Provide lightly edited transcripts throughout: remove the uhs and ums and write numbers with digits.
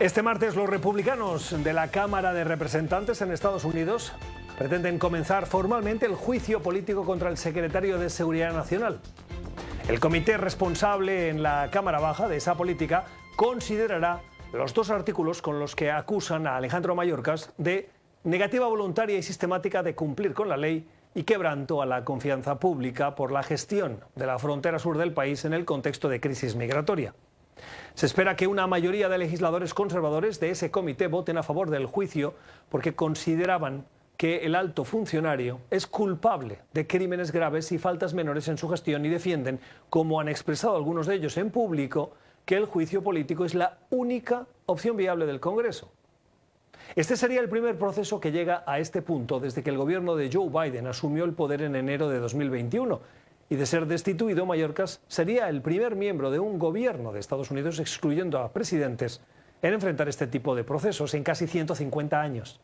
Este martes los republicanos de la Cámara de Representantes en Estados Unidos pretenden comenzar formalmente el juicio político contra el secretario de Seguridad Nacional. El comité responsable en la Cámara Baja de esa política considerará los dos artículos con los que acusan a Alejandro Mayorkas de negativa voluntaria y sistemática de cumplir con la ley y quebranto a la confianza pública por la gestión de la frontera sur del país en el contexto de crisis migratoria. Se espera que una mayoría de legisladores conservadores de ese comité voten a favor del juicio porque consideraban que el alto funcionario es culpable de crímenes graves y faltas menores en su gestión y defienden, como han expresado algunos de ellos en público, que el juicio político es la única opción viable del Congreso. Este sería el primer proceso que llega a este punto desde que el gobierno de Joe Biden asumió el poder en enero de 2021. Y de ser destituido, Mayorkas sería el primer miembro de un gobierno de Estados Unidos, excluyendo a presidentes, en enfrentar este tipo de procesos en casi 150 años.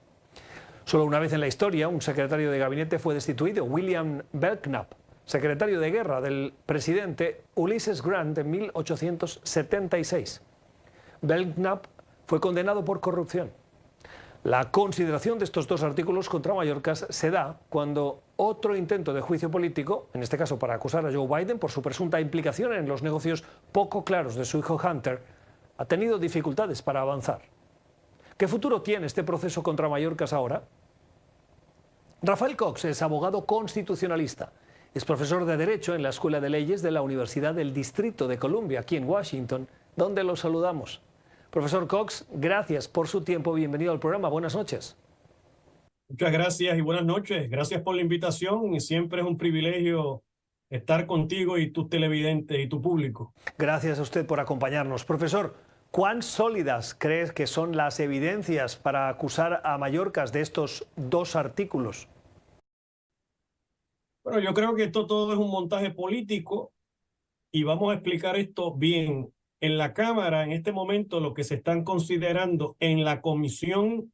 Solo una vez en la historia, un secretario de gabinete fue destituido, William Belknap, secretario de guerra del presidente Ulysses Grant en 1876. Belknap fue condenado por corrupción. La consideración de estos dos artículos contra Mayorkas se da cuando otro intento de juicio político, en este caso para acusar a Joe Biden por su presunta implicación en los negocios poco claros de su hijo Hunter, ha tenido dificultades para avanzar. ¿Qué futuro tiene este proceso contra Mayorkas ahora? Rafael Cox es abogado constitucionalista. Es profesor de Derecho en la Escuela de Leyes de la Universidad del Distrito de Columbia, aquí en Washington, donde lo saludamos. Profesor Cox, gracias por su tiempo. Bienvenido al programa. Buenas noches. Muchas gracias y buenas noches. Gracias por la invitación y siempre es un privilegio estar contigo y tus televidentes y tu público. Gracias a usted por acompañarnos. Profesor, ¿cuán sólidas crees que son las evidencias para acusar a Mayorkas de estos dos artículos? Bueno, yo creo que esto todo es un montaje político y vamos a explicar esto bien. En la Cámara, en este momento, lo que se están considerando en la Comisión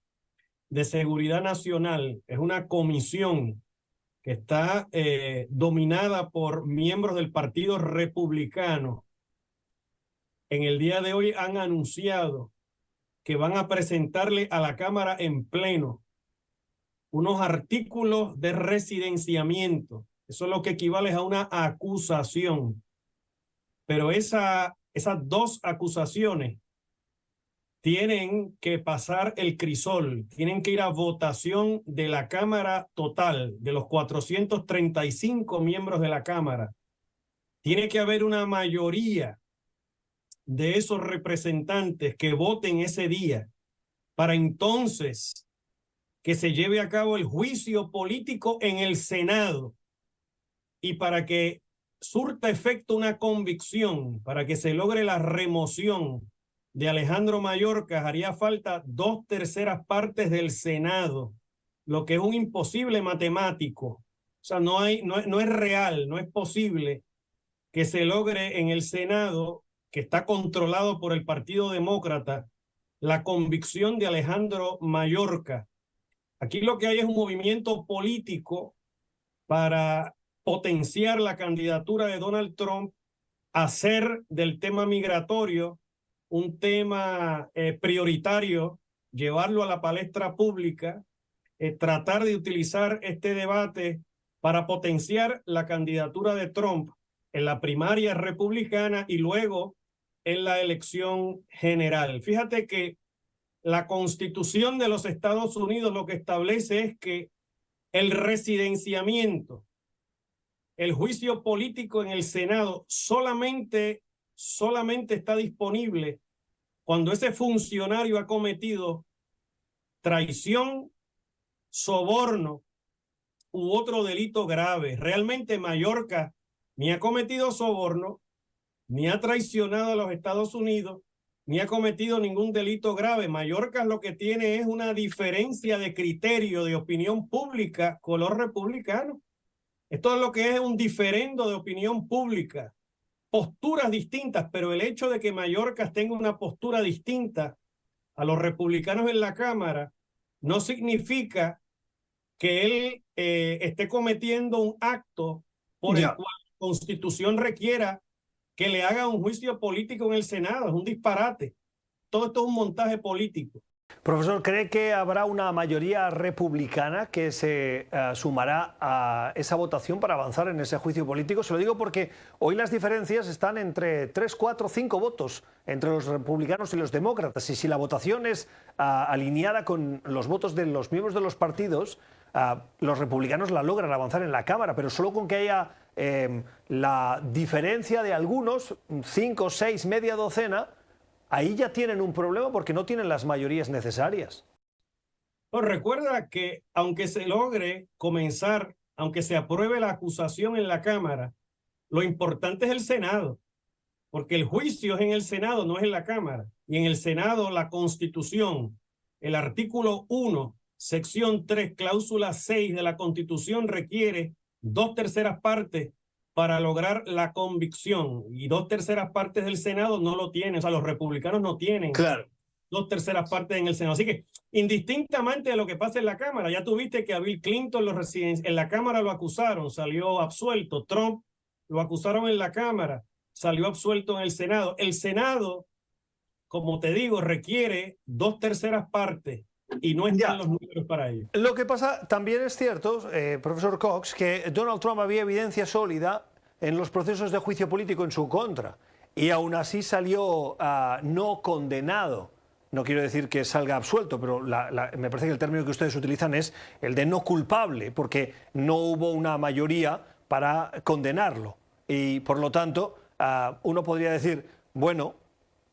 de Seguridad Nacional es una comisión que está dominada por miembros del Partido Republicano. En el día de hoy han anunciado que van a presentarle a la Cámara en pleno unos artículos de residenciamiento. Eso es lo que equivale a una acusación. Pero esas dos acusaciones tienen que pasar el crisol, tienen que ir a votación de la Cámara total, de los 435 miembros de la Cámara. Tiene que haber una mayoría de esos representantes que voten ese día para entonces que se lleve a cabo el juicio político en el Senado y para que surta efecto una convicción, para que se logre la remoción de Alejandro Mayorkas, haría falta 2/3 partes del Senado, lo que es un imposible matemático. O sea, no es real, no es posible que se logre en el Senado, que está controlado por el Partido Demócrata, la convicción de Alejandro Mayorkas. Aquí lo que hay es un movimiento político para potenciar la candidatura de Donald Trump, hacer del tema migratorio un tema prioritario, llevarlo a la palestra pública, tratar de utilizar este debate para potenciar la candidatura de Trump en la primaria republicana y luego en la elección general. Fíjate que la Constitución de los Estados Unidos lo que establece es que el residenciamiento, el juicio político en el Senado solamente está disponible cuando ese funcionario ha cometido traición, soborno u otro delito grave. Realmente Mayorkas ni ha cometido soborno, ni ha traicionado a los Estados Unidos, ni ha cometido ningún delito grave. Mayorkas lo que tiene es una diferencia de criterio de opinión pública color republicano. Esto es lo que es un diferendo de opinión pública. Posturas distintas, pero el hecho de que Mayorkas tenga una postura distinta a los republicanos en la Cámara no significa que él esté cometiendo un acto por el cual la Constitución requiera que le haga un juicio político en el Senado. Es un disparate. todo esto es un montaje político. Profesor, ¿cree que habrá una mayoría republicana que se sumará a esa votación para avanzar en ese juicio político? Se lo digo porque hoy las diferencias están entre 3, 4, 5 votos entre los republicanos y los demócratas. Y si la votación es alineada con los votos de los miembros de los partidos, los republicanos la logran avanzar en la Cámara, pero solo con que haya la diferencia de algunos, 5, 6, media docena, ahí ya tienen un problema porque no tienen las mayorías necesarias. Pues recuerda que aunque se logre comenzar, aunque se apruebe la acusación en la Cámara, lo importante es el Senado, porque el juicio es en el Senado, no es en la Cámara. Y en el Senado la Constitución, el artículo 1, sección 3, cláusula 6 de la Constitución requiere 2/3 partes para lograr la convicción, y 2/3 partes del Senado no lo tienen, o sea, los republicanos no tienen 2/3 partes en el Senado. Así que, indistintamente de lo que pase en la Cámara, ya tuviste que a Bill Clinton en la Cámara lo acusaron, salió absuelto. Trump lo acusaron en la Cámara, salió absuelto en el Senado. El Senado, como te digo, requiere 2/3 partes y no están los números para ello. Lo que pasa, también es cierto, profesor Cox, que Donald Trump había evidencia sólida en los procesos de juicio político en su contra y aún así salió no condenado. No quiero decir que salga absuelto, pero me parece que el término que ustedes utilizan es el de no culpable, porque no hubo una mayoría para condenarlo. Y por lo tanto, uno podría decir, bueno,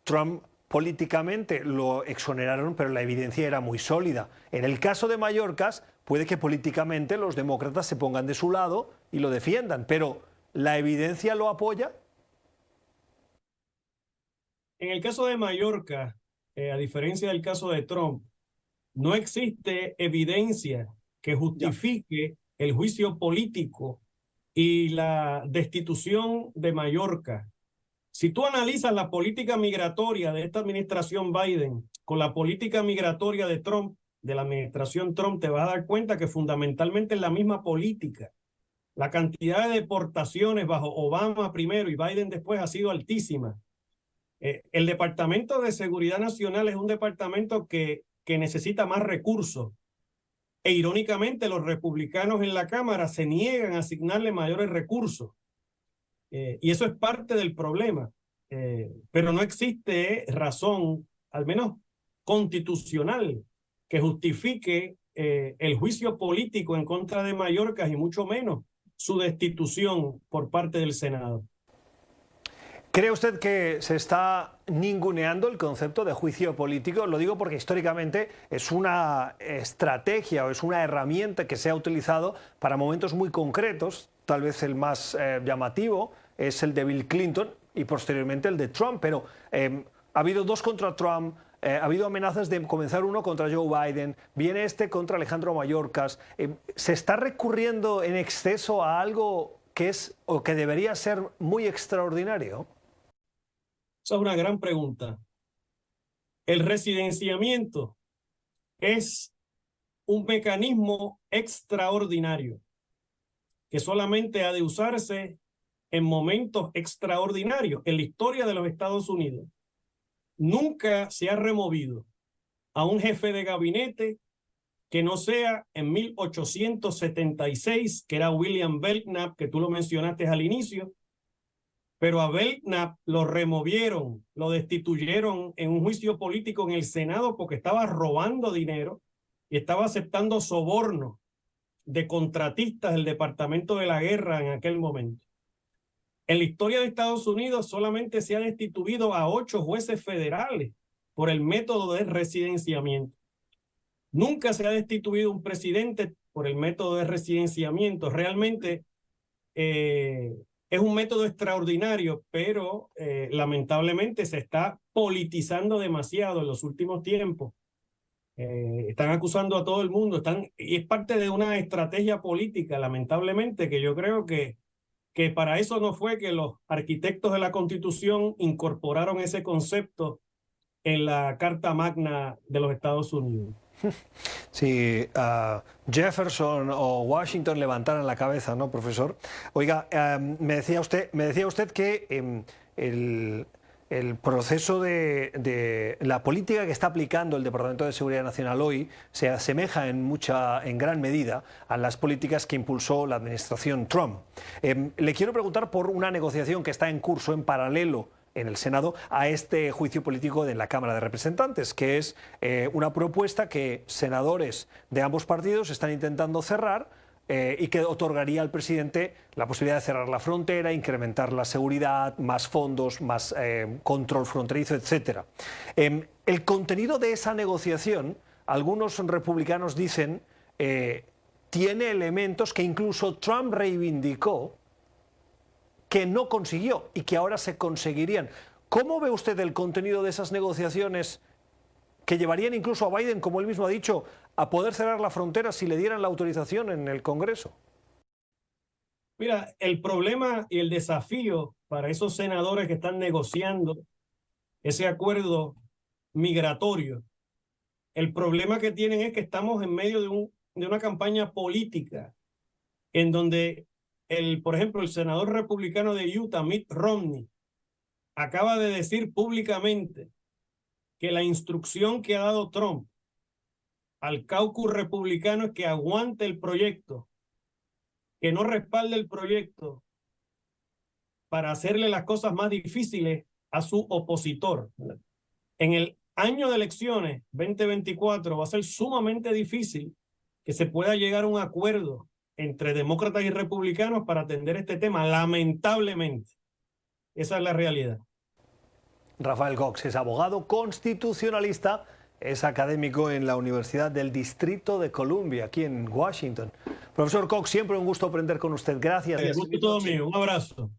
Trump políticamente lo exoneraron, pero la evidencia era muy sólida. En el caso de Mayorkas, puede que políticamente los demócratas se pongan de su lado y lo defiendan, pero ¿la evidencia lo apoya? En el caso de Mallorca, a diferencia del caso de Trump, no existe evidencia que justifique el juicio político y la destitución de Mallorca. Si tú analizas la política migratoria de esta administración Biden con la política migratoria de Trump, de la administración Trump, te vas a dar cuenta que fundamentalmente es la misma política. La cantidad de deportaciones bajo Obama primero y Biden después ha sido altísima. El Departamento de Seguridad Nacional es un departamento que necesita más recursos. E irónicamente, los republicanos en la Cámara se niegan a asignarle mayores recursos. Y eso es parte del problema. Pero no existe razón, al menos constitucional, que justifique el juicio político en contra de Mayorkas y mucho menos su destitución por parte del Senado. ¿Cree usted que se está ninguneando el concepto de juicio político? Lo digo porque históricamente es una estrategia o es una herramienta que se ha utilizado para momentos muy concretos. Tal vez el más llamativo es el de Bill Clinton y posteriormente el de Trump, pero ha habido 2 contra Trump, ha habido amenazas de comenzar uno contra Joe Biden, viene este contra Alejandro Mayorkas. ¿Se está recurriendo en exceso a algo que es o que debería ser muy extraordinario? Esa es una gran pregunta. El residenciamiento es un mecanismo extraordinario que solamente ha de usarse en momentos extraordinarios en la historia de los Estados Unidos. Nunca se ha removido a un jefe de gabinete que no sea en 1876, que era William Belknap, que tú lo mencionaste al inicio, pero a Belknap lo removieron, lo destituyeron en un juicio político en el Senado porque estaba robando dinero y estaba aceptando sobornos de contratistas del Departamento de la Guerra en aquel momento. En la historia de Estados Unidos solamente se ha destituido a 8 jueces federales por el método de residenciamiento. Nunca se ha destituido un presidente por el método de residenciamiento. Realmente es un método extraordinario, pero lamentablemente se está politizando demasiado en los últimos tiempos. Están acusando a todo el mundo, y es parte de una estrategia política, lamentablemente, que yo creo que para eso no fue que los arquitectos de la Constitución incorporaron ese concepto en la Carta Magna de los Estados Unidos. Si Jefferson o Washington levantaran la cabeza, ¿no, profesor? Oiga, me decía usted que el proceso de la política que está aplicando el Departamento de Seguridad Nacional hoy se asemeja en gran medida a las políticas que impulsó la administración Trump. Le quiero preguntar por una negociación que está en curso en paralelo en el Senado a este juicio político de la Cámara de Representantes, que es una propuesta que senadores de ambos partidos están intentando cerrar y que otorgaría al presidente la posibilidad de cerrar la frontera, incrementar la seguridad, más fondos, más control fronterizo, etc. El contenido de esa negociación, algunos republicanos dicen, tiene elementos que incluso Trump reivindicó que no consiguió y que ahora se conseguirían. ¿Cómo ve usted el contenido de esas negociaciones que llevarían incluso a Biden, como él mismo ha dicho, a poder cerrar la frontera si le dieran la autorización en el Congreso? Mira, el problema y el desafío para esos senadores que están negociando ese acuerdo migratorio, el problema que tienen es que estamos en medio de una campaña política en donde, por ejemplo, el senador republicano de Utah, Mitt Romney, acaba de decir públicamente que la instrucción que ha dado Trump al caucus republicano es que aguante el proyecto, que no respalde el proyecto para hacerle las cosas más difíciles a su opositor. En el año de elecciones 2024 va a ser sumamente difícil que se pueda llegar a un acuerdo entre demócratas y republicanos para atender este tema, lamentablemente. Esa es la realidad. Rafael Cox es abogado constitucionalista, es académico en la Universidad del Distrito de Columbia, aquí en Washington. Profesor Cox, siempre un gusto aprender con usted. Gracias. El gusto todo mío. Un abrazo.